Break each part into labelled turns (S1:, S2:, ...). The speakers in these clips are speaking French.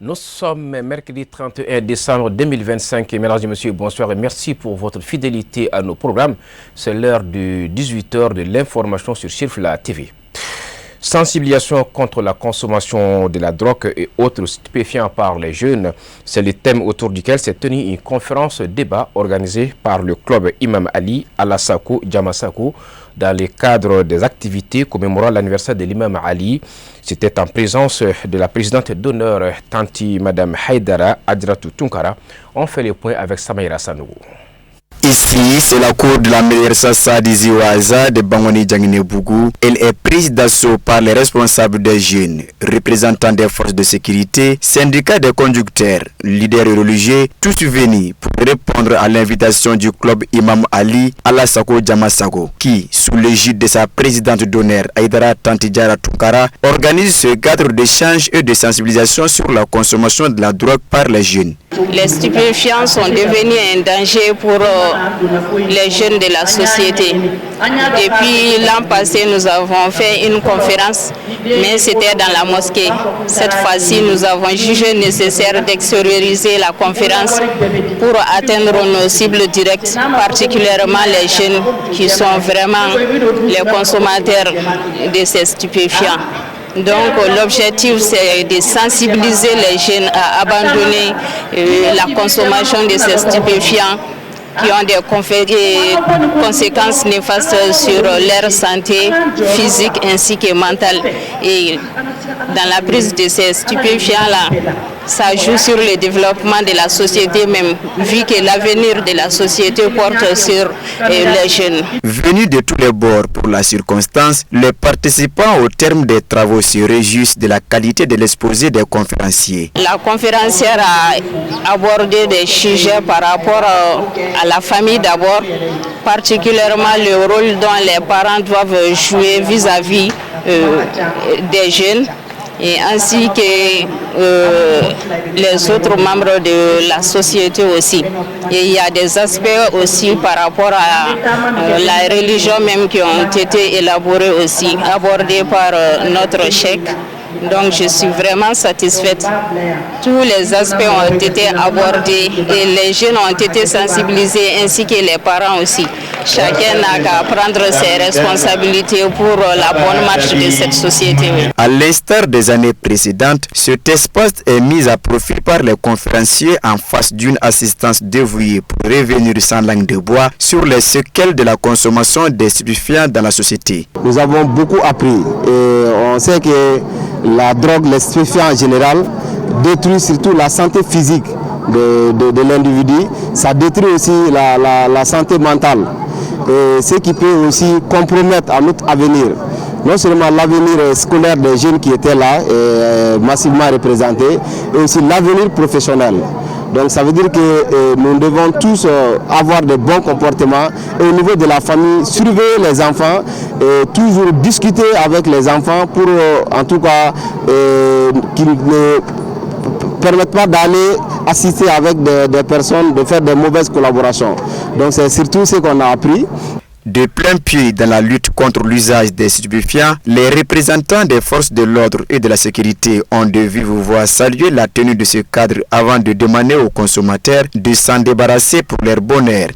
S1: Nous sommes mercredi 31 décembre 2025. Mesdames et messieurs, bonsoir et merci pour votre fidélité à nos programmes. C'est l'heure de 18h de l'information sur Chirfla TV. Sensibilisation contre la consommation de la drogue et autres stupéfiants par les jeunes, c'est le thème autour duquel s'est tenue une conférence débat organisée par le club Imam Ali Alassako Djamasako dans le cadre des activités commémorant l'anniversaire de l'imam Ali. C'était en présence de la présidente d'honneur Tanti Madame Haïdara Adratou Tunkara. On fait le point avec Samaïra Sanogo.
S2: Ici, c'est la cour de la Médersa Sadizi Ouaza de Bangoni Djanginebougou. Elle est prise d'assaut par les responsables des jeunes, représentants des forces de sécurité, syndicats des conducteurs, leaders religieux, tous venus pour répondre à l'invitation du club Imam Ali Alassako Djamasako, qui, sous l'égide de sa présidente d'honneur Haïdara Tantidjara Tunkara, organise ce cadre d'échange et de sensibilisation sur la consommation de la drogue par les jeunes.
S3: Les stupéfiants sont devenus un danger pour les jeunes de la société. Depuis l'an passé, nous avons fait une conférence, mais c'était dans la mosquée. Cette fois-ci, nous avons jugé nécessaire d'extérioriser la conférence pour atteindre nos cibles directes, particulièrement les jeunes qui sont vraiment les consommateurs de ces stupéfiants. Donc l'objectif c'est de sensibiliser les jeunes à abandonner la consommation de ces stupéfiants qui ont des conséquences néfastes sur leur santé physique ainsi que mentale. Et dans la prise de ces stupéfiants-là, ça joue sur le développement de la société même, vu que l'avenir de la société porte sur les jeunes.
S2: Venus de tous les bords pour la circonstance, les participants au terme des travaux se réjouissent de la qualité de l'exposé des conférenciers.
S3: La conférencière a abordé des sujets par rapport à la famille d'abord, particulièrement le rôle dont les parents doivent jouer vis-à-vis des jeunes, et ainsi que les autres membres de la société aussi. Et il y a des aspects aussi par rapport à la religion même qui ont été élaborés aussi, abordés par notre cheikh. Donc je suis vraiment satisfaite. Tous les aspects ont été abordés et les jeunes ont été sensibilisés ainsi que les parents aussi. Chacun n'a qu'à prendre ses responsabilités pour la bonne marche de cette société.
S2: À l'instar des années précédentes, cet espace est mis à profit par les conférenciers en face d'une assistance dévouée pour revenir sans langue de bois sur les séquelles de la consommation des stupéfiants dans la société.
S4: Nous avons beaucoup appris et on sait que la drogue, les stupéfiants en général, détruit surtout la santé physique de l'individu. Ça détruit aussi la santé mentale. Et ce qui peut aussi compromettre à notre avenir. Non seulement l'avenir scolaire des jeunes qui étaient là, massivement représentés, et aussi l'avenir professionnel. Donc ça veut dire que nous devons tous avoir de bons comportements et au niveau de la famille, surveiller les enfants et toujours discuter avec les enfants pour en tout cas qu'ils ne permettent pas d'aller assister avec des personnes, de faire des mauvaises collaborations. Donc c'est surtout ce qu'on a appris.
S2: De plein pied dans la lutte contre l'usage des stupéfiants, les représentants des forces de l'ordre et de la sécurité ont de vive voix salué la tenue de ce cadre avant de demander aux consommateurs de s'en débarrasser pour leur bonheur.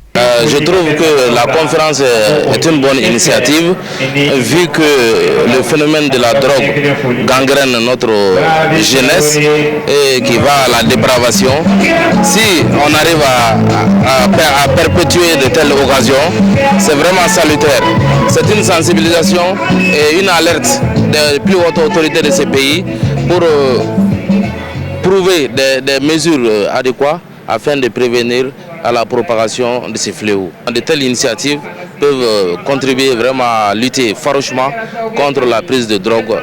S5: Je trouve que la conférence est une bonne initiative vu que le phénomène de la drogue gangrène notre jeunesse et qui va à la dépravation. Si on arrive à perpétuer de telles occasions, c'est vraiment salutaire. C'est une sensibilisation et une alerte des plus hautes autorités de ces pays pour prouver des mesures adéquates afin de prévenir à la propagation de ces fléaux. De telles initiatives peuvent contribuer vraiment à lutter farouchement contre la prise de drogue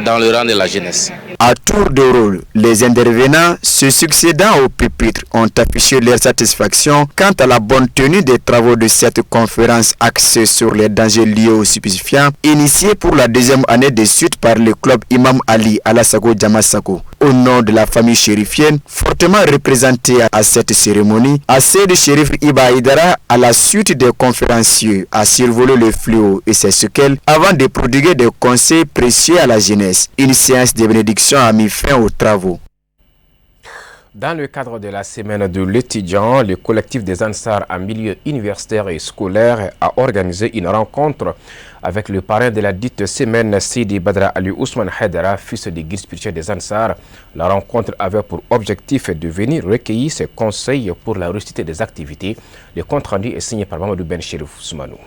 S5: dans le rang de la jeunesse.
S2: À tour de rôle, les intervenants se succédant au pupitre ont affiché leur satisfaction quant à la bonne tenue des travaux de cette conférence axée sur les dangers liés aux stupéfiants, initiée pour la deuxième année de suite par le club Imam Ali Alassako Djamasako. Au nom de la famille chérifienne, fortement représentée à cette cérémonie, Assed Chérif Iba Haïdara, à la suite des conférenciers, a survolé le fléau et ses séquelles avant de prodiguer des conseils précieux à la jeunesse. Une séance de bénédiction a mis fin aux travaux.
S1: Dans le cadre de la semaine de l'étudiant, le collectif des Ansar en milieu universitaire et scolaire a organisé une rencontre avec le parrain de la dite semaine, Sidi Badra Ali Ousmane Haidara, fils du guide spirituel des Ansar. La rencontre avait pour objectif de venir recueillir ses conseils pour la réussite des activités. Le compte rendu est signé par Mamadou Ben Chérif Soumanou.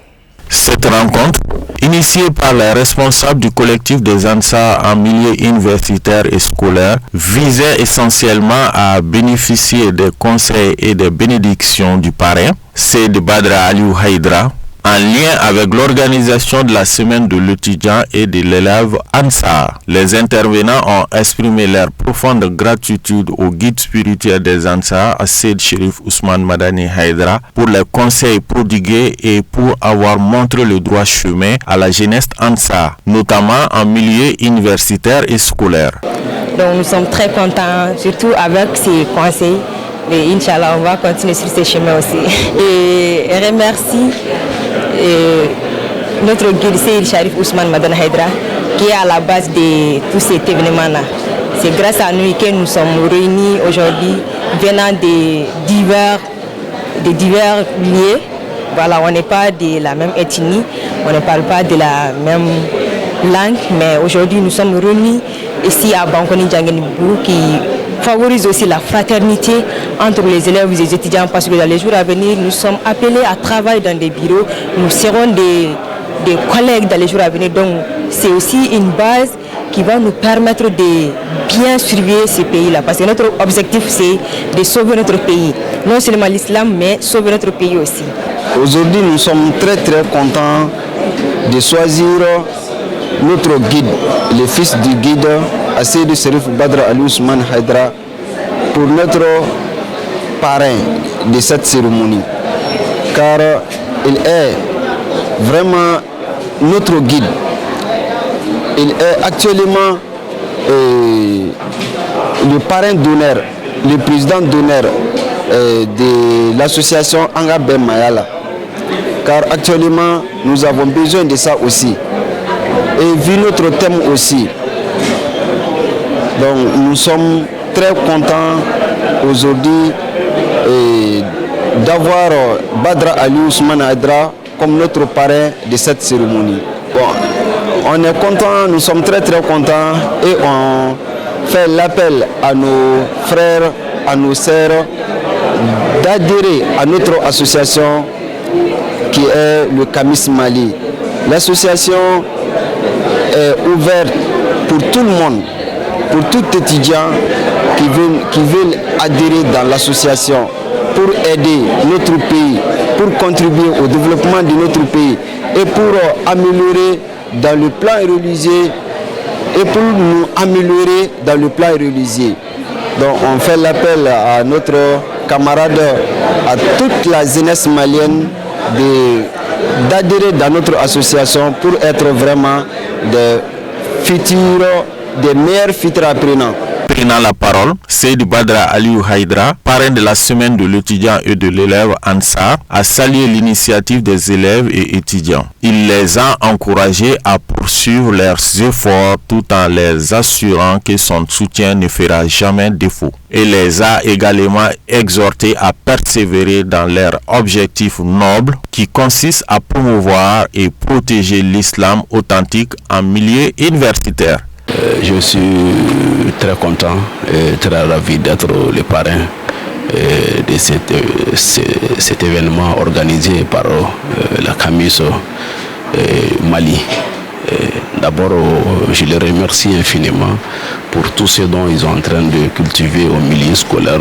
S6: Cette rencontre, initiée par les responsables du collectif des Ansar en milieu universitaire et scolaire, visait essentiellement à bénéficier des conseils et des bénédictions du parrain, Sidi Badra Ali Haidara, en lien avec l'organisation de la semaine de l'étudiant et de l'élève Ansar. Les intervenants ont exprimé leur profonde gratitude au guide spirituel des Ansar, Seydi Cherif Ousmane Madani Haidara, pour les conseils prodigués et pour avoir montré le droit chemin à la jeunesse Ansar, notamment en milieu universitaire et scolaire.
S7: Donc nous sommes très contents, surtout avec ces conseils. Et Inch'Allah, on va continuer sur ces chemins aussi. Et remercie notre guide Seydi Cherif Ousmane Madani Haidara qui est à la base de tous ces événements-là. C'est grâce à nous que nous sommes réunis aujourd'hui venant de divers lieux. Voilà, on n'est pas de la même ethnie, on ne parle pas de la même langue, mais aujourd'hui nous sommes réunis ici à Bankoni Djangenibou qui favorise aussi la fraternité entre les élèves et les étudiants parce que dans les jours à venir, nous sommes appelés à travailler dans des bureaux, nous serons des collègues dans les jours à venir. Donc c'est aussi une base qui va nous permettre de bien surveiller ce pays-là parce que notre objectif c'est de sauver notre pays, non seulement l'islam mais sauver notre pays aussi.
S4: Aujourd'hui nous sommes très contents de choisir notre guide, le fils du guide Seydi Cherif Badra Ali Ousmane Haidara pour notre parrain de cette cérémonie car il est vraiment notre guide. Il est actuellement le parrain d'honneur, le président d'honneur de l'association Anga Ben Mayala car actuellement nous avons besoin de ça aussi. Et vu notre thème aussi, donc nous sommes très contents aujourd'hui d'avoir Badra Ali Ousmane Haidara comme notre parrain de cette cérémonie. Bon, on est contents, nous sommes très contents et on fait l'appel à nos frères, à nos sœurs d'adhérer à notre association qui est le Kamis Mali. L'association est ouverte pour tout le monde, pour tout étudiant qui veut adhérer dans l'association pour aider notre pays, pour contribuer au développement de notre pays et pour améliorer dans le plan religieux et pour nous améliorer dans le plan religieux. Donc on fait l'appel à notre camarade, à toute la jeunesse malienne d'adhérer dans notre association pour être vraiment des meilleurs futurs apprenants.
S6: Prenant la parole, Seydi Badra Ali Haidara, parrain de la semaine de l'étudiant et de l'élève Ansar, a salué l'initiative des élèves et étudiants. Il les a encouragés à poursuivre leurs efforts tout en les assurant que son soutien ne fera jamais défaut. Et les a également exhortés à persévérer dans leur objectif noble qui consiste à promouvoir et protéger l'islam authentique en milieu universitaire.
S8: Je suis très content et très ravi d'être le parrain de cet événement organisé par la Kamis Mali. D'abord, je les remercie infiniment pour tout ce dont ils sont en train de cultiver au milieu scolaire,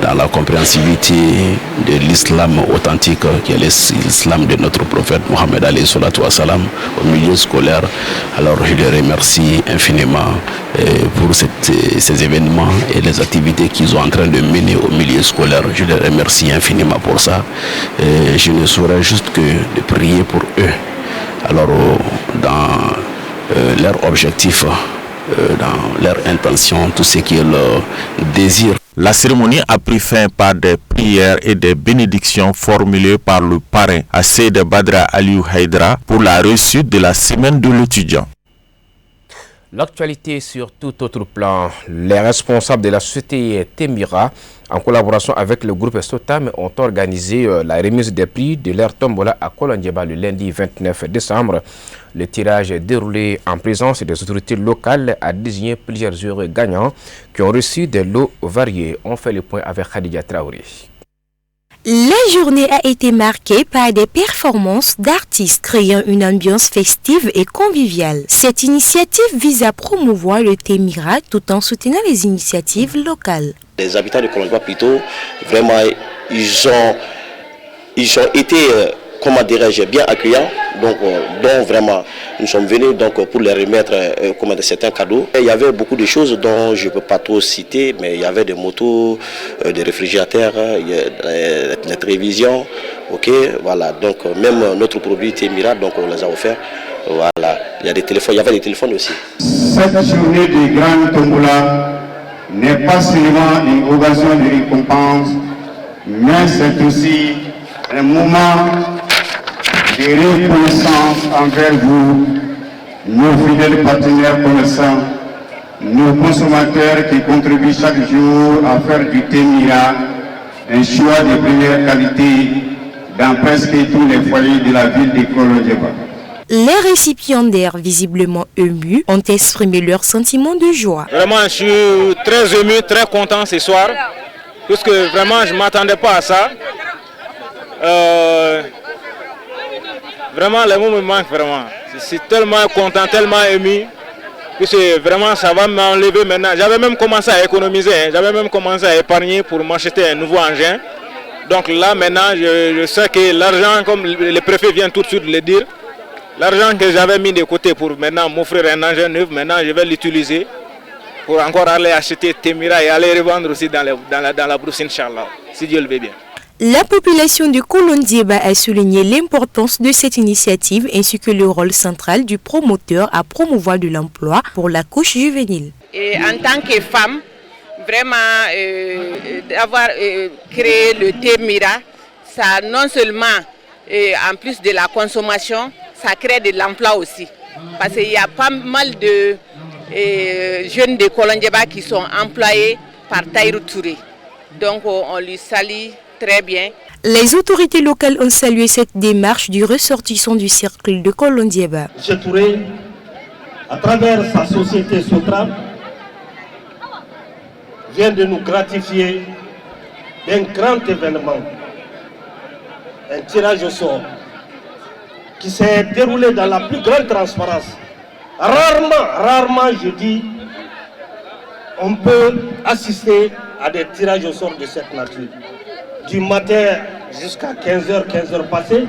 S8: dans la compréhensivité de l'islam authentique qui est l'islam de notre prophète Mohammed alayhi salatu wa salam au milieu scolaire. Alors je les remercie infiniment pour ces événements et les activités qu'ils sont en train de mener au milieu scolaire. Je les remercie infiniment pour ça. Je ne saurais juste que de prier pour eux. Alors dans leur objectif, dans leur intention, tout ce qu'ils désirent.
S6: La cérémonie a pris fin par des prières et des bénédictions formulées par le parrain Seydi Badra Ali Haidara pour la réussite de la semaine de l'étudiant.
S1: L'actualité sur tout autre plan. Les responsables de la société Temira, en collaboration avec le groupe Sotam, ont organisé la remise des prix de leur tombola à Kolondieba le lundi 29 décembre. Le tirage déroulé en présence des autorités locales a désigné plusieurs heureux gagnants qui ont reçu des lots variés. On fait le point avec Khadija Traoré.
S9: La journée a été marquée par des performances d'artistes créant une ambiance festive et conviviale. Cette initiative vise à promouvoir le Temira tout en soutenant les initiatives locales.
S10: Les habitants de Kolondieba plutôt, vraiment, ils ont été, comment dirais-je, bien accueillants. Donc vraiment, nous sommes venus pour les remettre certains cadeaux. Il y avait beaucoup de choses dont je ne peux pas trop citer, mais il y avait des motos, des réfrigérateurs, les télévisions. Ok, voilà. Donc même notre produit Temira, donc on les a offerts. Voilà. Il y a des téléphones, il y avait des téléphones aussi.
S11: Cette journée de Grand Tombola n'est pas seulement une occasion de récompense, mais c'est aussi un moment de reconnaissance envers vous, nos fidèles partenaires commerçants, nos consommateurs qui contribuent chaque jour à faire du Temira un choix de première qualité dans presque tous les foyers de la ville de Kolondieba.
S9: Les récipiendaires, visiblement émus, ont exprimé leur sentiment de joie.
S12: Vraiment, je suis très ému, très content ce soir, puisque vraiment je ne m'attendais pas à ça. Vraiment, les mots me manquent vraiment. Je suis tellement content, tellement ému, que vraiment ça va m'enlever maintenant. J'avais même commencé à économiser, j'avais même commencé à épargner pour m'acheter un nouveau engin. Donc là maintenant, je sais que l'argent, comme le préfet vient tout de suite de le dire, l'argent que j'avais mis de côté pour maintenant m'offrir un engin neuf, maintenant je vais l'utiliser pour encore aller acheter Temira et aller revendre aussi dans la brousse, Inch'Allah, si Dieu le veut bien.
S9: La population de Kolondieba a souligné l'importance de cette initiative ainsi que le rôle central du promoteur à promouvoir de l'emploi pour la couche juvénile.
S13: Et en tant que femme, vraiment d'avoir créé le Temira, ça non seulement en plus de la consommation, ça crée de l'emploi aussi. Parce qu'il y a pas mal de jeunes de Kolondieba qui sont employés par Taïrou Touré. Donc on lui salue très bien.
S9: Les autorités locales ont salué cette démarche du ressortissant du cercle de Kolondieba.
S14: M. Touré, à travers sa société Sotram, vient de nous gratifier d'un grand événement, un tirage au sort qui s'est déroulé dans la plus grande transparence. Rarement, je dis, on peut assister à des tirages au sort de cette nature. Du matin jusqu'à 15h passées,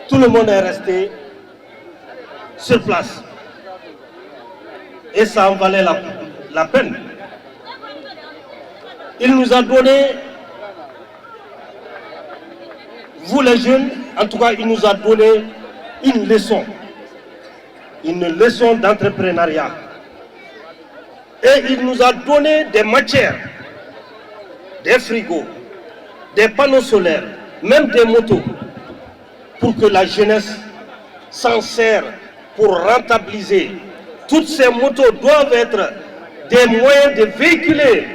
S14: tout le monde est resté sur place. Et ça en valait la peine. Il nous a donné, vous les jeunes, en tout cas, il nous a donné une leçon d'entrepreneuriat. Et il nous a donné des matières, des frigos, des panneaux solaires, même des motos, pour que la jeunesse s'en sert pour rentabiliser. Toutes ces motos doivent être des moyens de véhiculer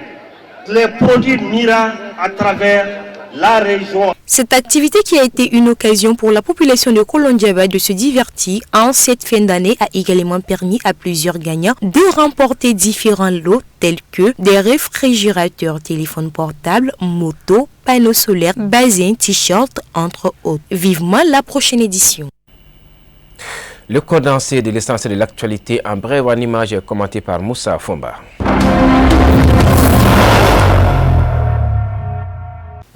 S14: les produits Mira à travers la région.
S9: Cette activité qui a été une occasion pour la population de Kolondieba de se divertir en cette fin d'année a également permis à plusieurs gagnants de remporter différents lots tels que des réfrigérateurs, téléphones portables, motos, panneaux solaires, bassins, t-shirts, entre autres. Vivement la prochaine édition.
S1: Le condensé de l'essentiel de l'actualité en brève en image commenté par Moussa Fomba.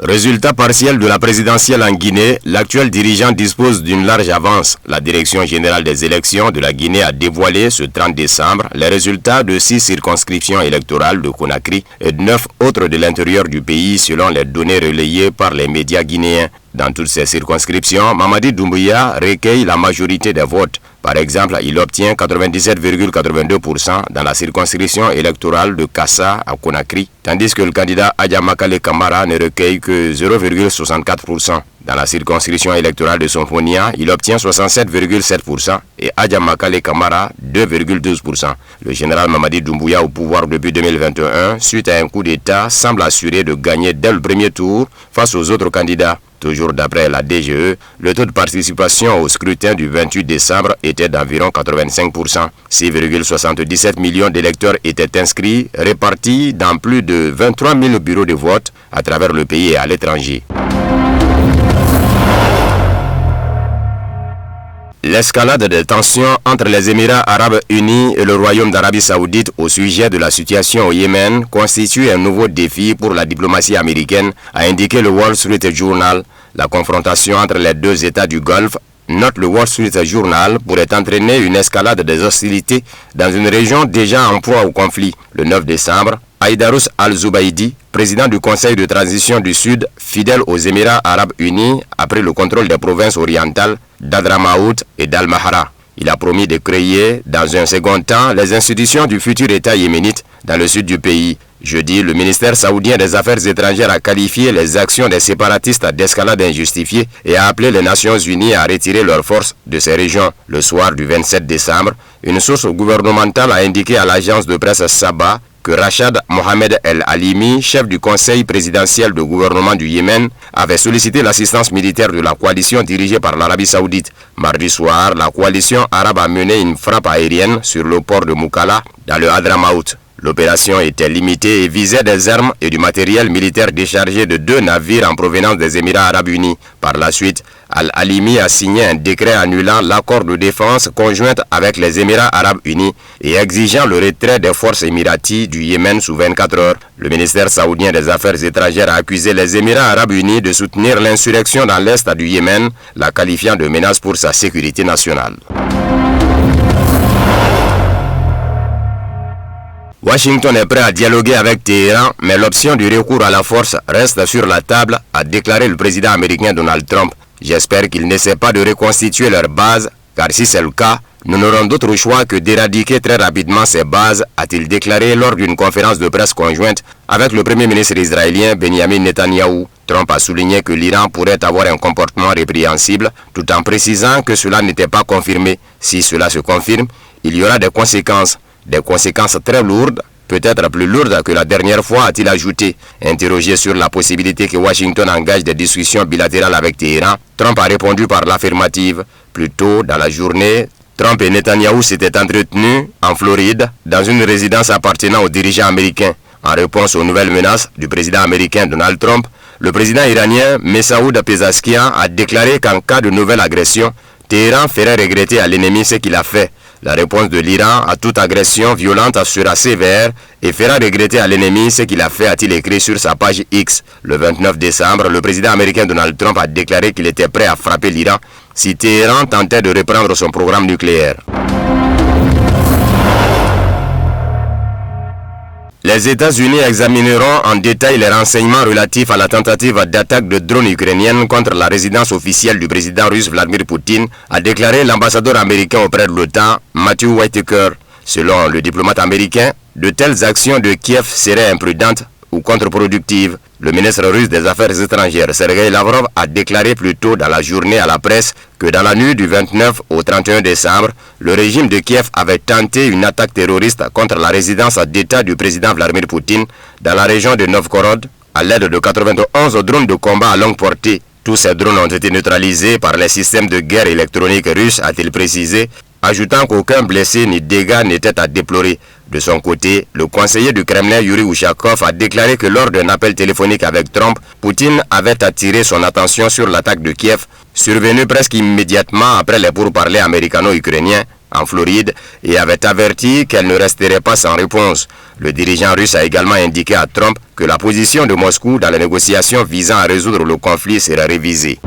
S15: Résultat partiel de la présidentielle en Guinée, l'actuel dirigeant dispose d'une large avance. La Direction générale des élections de la Guinée a dévoilé ce 30 décembre les résultats de 6 circonscriptions électorales de Conakry et de 9 autres de l'intérieur du pays selon les données relayées par les médias guinéens. Dans toutes ces circonscriptions, Mamadi Doumbouya recueille la majorité des votes. Par exemple, il obtient 97,82% dans la circonscription électorale de Kassa à Conakry, tandis que le candidat Adjamakale Kamara ne recueille que 0,64%. Dans la circonscription électorale de Somponia, il obtient 67,7% et Adjamakale Kamara 2,12%. Le général Mamadi Doumbouya au pouvoir depuis 2021, suite à un coup d'État, semble assuré de gagner dès le premier tour face aux autres candidats. Toujours d'après la DGE, le taux de participation au scrutin du 28 décembre était d'environ 85%. 6,77 millions d'électeurs étaient inscrits, répartis dans plus de 23 000 bureaux de vote à travers le pays et à l'étranger. L'escalade des tensions entre les Émirats arabes unis et le Royaume d'Arabie saoudite au sujet de la situation au Yémen constitue un nouveau défi pour la diplomatie américaine, a indiqué le Wall Street Journal. La confrontation entre les deux États du Golfe, note le Wall Street Journal, pourrait entraîner une escalade des hostilités dans une région déjà en proie au conflit. Le 9 décembre, Aïdarous Al-Zubaidi, président du Conseil de transition du Sud, fidèle aux Émirats arabes unis, a pris le contrôle des provinces orientales d'Hadramaout et d'Al-Mahra. Il a promis de créer, dans un second temps, les institutions du futur État yéménite dans le sud du pays. Jeudi, le ministère saoudien des Affaires étrangères a qualifié les actions des séparatistes d'escalade injustifiée et a appelé les Nations Unies à retirer leurs forces de ces régions. Le soir du 27 décembre, une source gouvernementale a indiqué à l'agence de presse Saba que Rachad Mohamed El Alimi, chef du conseil présidentiel de gouvernement du Yémen, avait sollicité l'assistance militaire de la coalition dirigée par l'Arabie saoudite. Mardi soir, la coalition arabe a mené une frappe aérienne sur le port de Moukalla, dans le Hadramaout. L'opération était limitée et visait des armes et du matériel militaire déchargé de 2 navires en provenance des Émirats arabes unis. Par la suite, Al-Alimi a signé un décret annulant l'accord de défense conjointe avec les Émirats arabes unis et exigeant le retrait des forces émiraties du Yémen sous 24 heures. Le ministère saoudien des Affaires étrangères a accusé les Émirats arabes unis de soutenir l'insurrection dans l'est du Yémen, la qualifiant de menace pour sa sécurité nationale. Washington est prêt à dialoguer avec Téhéran, mais l'option du recours à la force reste sur la table, a déclaré le président américain Donald Trump. J'espère qu'ils n'essaient pas de reconstituer leur base, car si c'est le cas, nous n'aurons d'autre choix que d'éradiquer très rapidement ces bases, a-t-il déclaré lors d'une conférence de presse conjointe avec le premier ministre israélien Benjamin Netanyahou. Trump a souligné que l'Iran pourrait avoir un comportement répréhensible, tout en précisant que cela n'était pas confirmé. Si cela se confirme, il y aura des conséquences très lourdes, peut-être plus lourdes que la dernière fois, a-t-il ajouté. Interrogé sur la possibilité que Washington engage des discussions bilatérales avec Téhéran, Trump a répondu par l'affirmative. Plus tôt dans la journée, Trump et Netanyahou s'étaient entretenus en Floride, dans une résidence appartenant aux dirigeants américains. En réponse aux nouvelles menaces du président américain Donald Trump, le président iranien Messaoud Pezeshkian a déclaré qu'en cas de nouvelle agression, Téhéran ferait regretter à l'ennemi ce qu'il a fait. La réponse de l'Iran à toute agression violente sera sévère et fera regretter à l'ennemi ce qu'il a fait, a-t-il écrit sur sa page X. Le 29 décembre, le président américain Donald Trump a déclaré qu'il était prêt à frapper l'Iran si Téhéran tentait de reprendre son programme nucléaire. Les États-Unis examineront en détail les renseignements relatifs à la tentative d'attaque de drones ukrainiennes contre la résidence officielle du président russe Vladimir Poutine, a déclaré l'ambassadeur américain auprès de l'OTAN, Matthew Whitaker. Selon le diplomate américain, de telles actions de Kiev seraient imprudentes ou contre-productives. Le ministre russe des Affaires étrangères, Sergei Lavrov, a déclaré plus tôt dans la journée à la presse que dans la nuit du 29 au 31 décembre, le régime de Kiev avait tenté une attaque terroriste contre la résidence d'État du président Vladimir Poutine dans la région de Novgorod à l'aide de 91 drones de combat à longue portée. Tous ces drones ont été neutralisés par les systèmes de guerre électronique russes, a-t-il précisé, ajoutant qu'aucun blessé ni dégâts n'était à déplorer. De son côté, le conseiller du Kremlin Yuri Ushakov a déclaré que lors d'un appel téléphonique avec Trump, Poutine avait attiré son attention sur l'attaque de Kiev, survenue presque immédiatement après les pourparlers américano-ukrainiens en Floride, et avait averti qu'elle ne resterait pas sans réponse. Le dirigeant russe a également indiqué à Trump que la position de Moscou dans les négociations visant à résoudre le conflit sera révisée.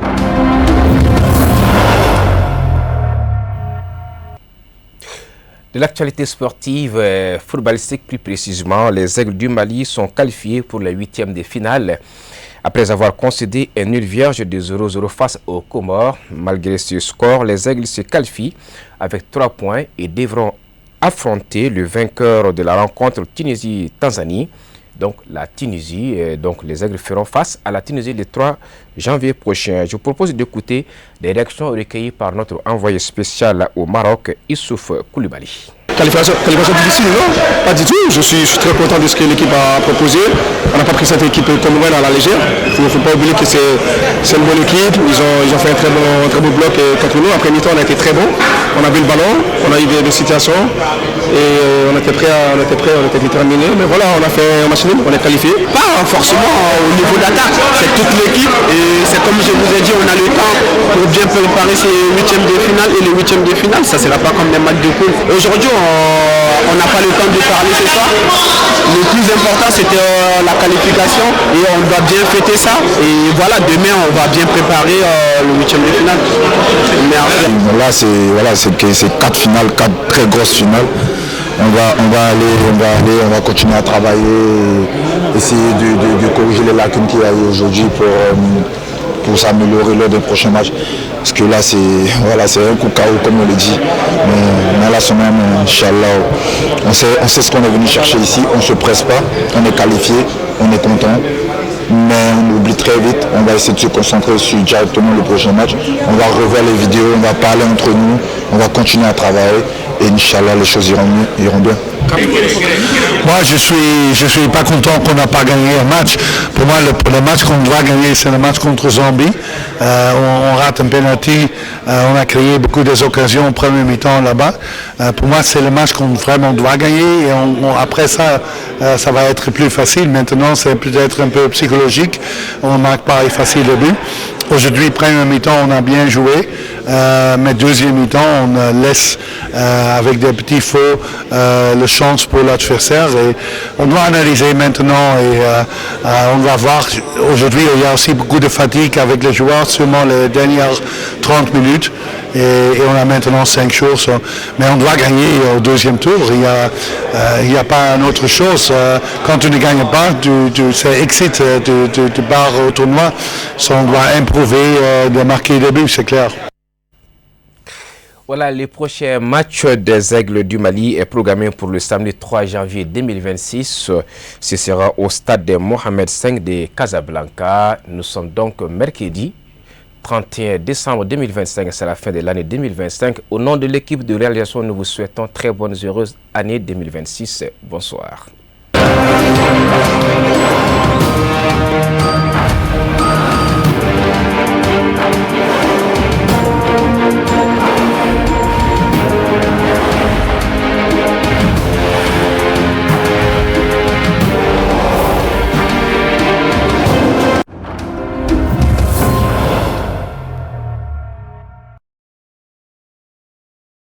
S1: De l'actualité sportive, footballistique plus précisément, les Aigles du Mali sont qualifiés pour les 8e de finale. Après avoir concédé un nul vierge de 0-0 face aux Comores, malgré ce score, les Aigles se qualifient avec 3 points et devront affronter le vainqueur de la rencontre Tunisie-Tanzanie donc la Tunisie. Donc les Aigles feront face à la Tunisie le 3 janvier prochain. Je vous propose d'écouter des réactions recueillies par notre envoyé spécial au Maroc, Issouf Koulibaly.
S16: Qualification difficile, non? Pas du tout. Je suis très content de ce que l'équipe a proposé. On n'a pas pris cette équipe comme à la légère. Il ne faut pas oublier que c'est une bonne équipe. Ils ont fait un très beau bloc contre nous. Après mi-temps, on a été très bon. On a vu le ballon, on a eu des situations et on était prêts, on était déterminés. Mais voilà, on a fait un match nul, on est qualifié. Pas forcément au niveau d'attaque, c'est toute l'équipe. Et c'est comme je vous ai dit, on a le temps pour bien préparer ces huitièmes de finale. Et les huitièmes de finale, ça ne sera pas comme des matchs de poule. Aujourd'hui, on n'a pas le temps de parler ce soir. Le plus important, c'était la qualification et on doit bien fêter ça. Et voilà, demain, on va bien préparer le huitième de finale.
S17: Là, c'est 4 finales, 4 très grosses finales. On va continuer à travailler, essayer de corriger les lacunes qu'il y a eu aujourd'hui pour s'améliorer lors des prochains matchs. Parce que là, c'est un coup KO, comme on le dit. Mais la semaine, Inch'Allah, on sait ce qu'on est venu chercher ici. On ne se presse pas, on est qualifié, on est content. Mais on oublie très vite, on va essayer de se concentrer sur directement le prochain match. On va revoir les vidéos, on va parler entre nous, on va continuer à travailler. Et Inch'Allah, les choses iront bien.
S18: Moi, je suis pas content qu'on n'a pas gagné un match. Pour moi, le match qu'on doit gagner, c'est le match contre Zambie. On rate un penalty. On a créé beaucoup d'occasions au premier mi-temps là-bas. Pour moi, c'est le match qu'on vraiment doit gagner. Et après ça, ça va être plus facile. Maintenant, c'est peut-être un peu psychologique. On ne marque pas facile le but. Aujourd'hui, premier mi-temps, on a bien joué, mais deuxième mi-temps, on laisse avec des petits faux la chance pour l'adversaire. Et on doit analyser maintenant et on va voir. Aujourd'hui, il y a aussi beaucoup de fatigue avec les joueurs, seulement les dernières 30 minutes. Et on a maintenant 5 jours. Mais on doit gagner au deuxième tour. Il n'y a pas une autre chose. Quand tu ne gagnes pas, c'est exit de barre au tournoi. On doit improuver de marquer des buts, c'est clair.
S1: Voilà, le prochain match des Aigles du Mali est programmé pour le samedi 3 janvier 2026. Ce sera au stade de Mohamed V de Casablanca. Nous sommes donc mercredi 31 décembre 2025, c'est la fin de l'année 2025. Au nom de l'équipe de réalisation, nous vous souhaitons très bonne, heureuse année 2026. Bonsoir.